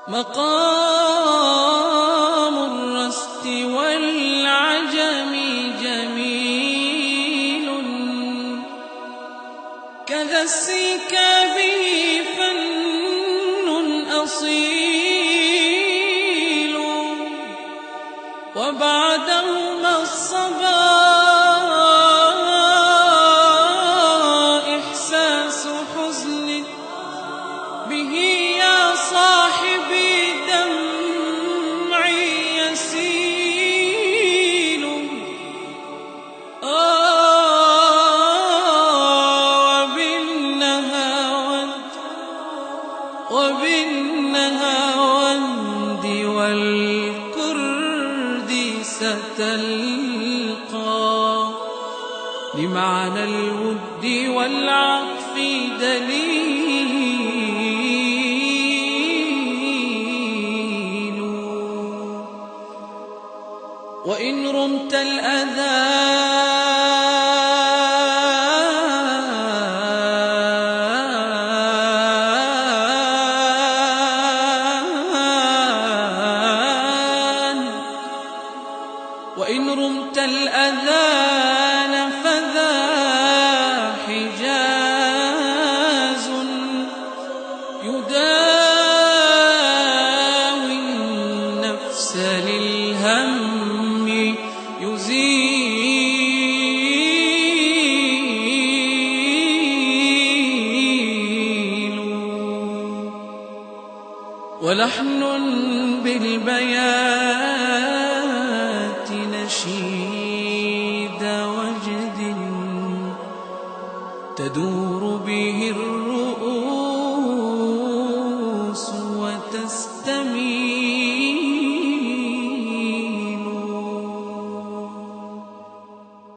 مقام الرست والعجم جميل، كذا السكابي فن أصيل، وبعدهما الصبا إحساس حزن به يا صاحبي دمعي يسيل. وبالنهاوند والكرد ستلقى لمعنى الود والعطف دليل. وإن رمت الأذى الأذان فذا حجاز يداوي النفس للهم يزيل. ولحن بالبيات نشيد وجد تدور به الرؤوس وتستمع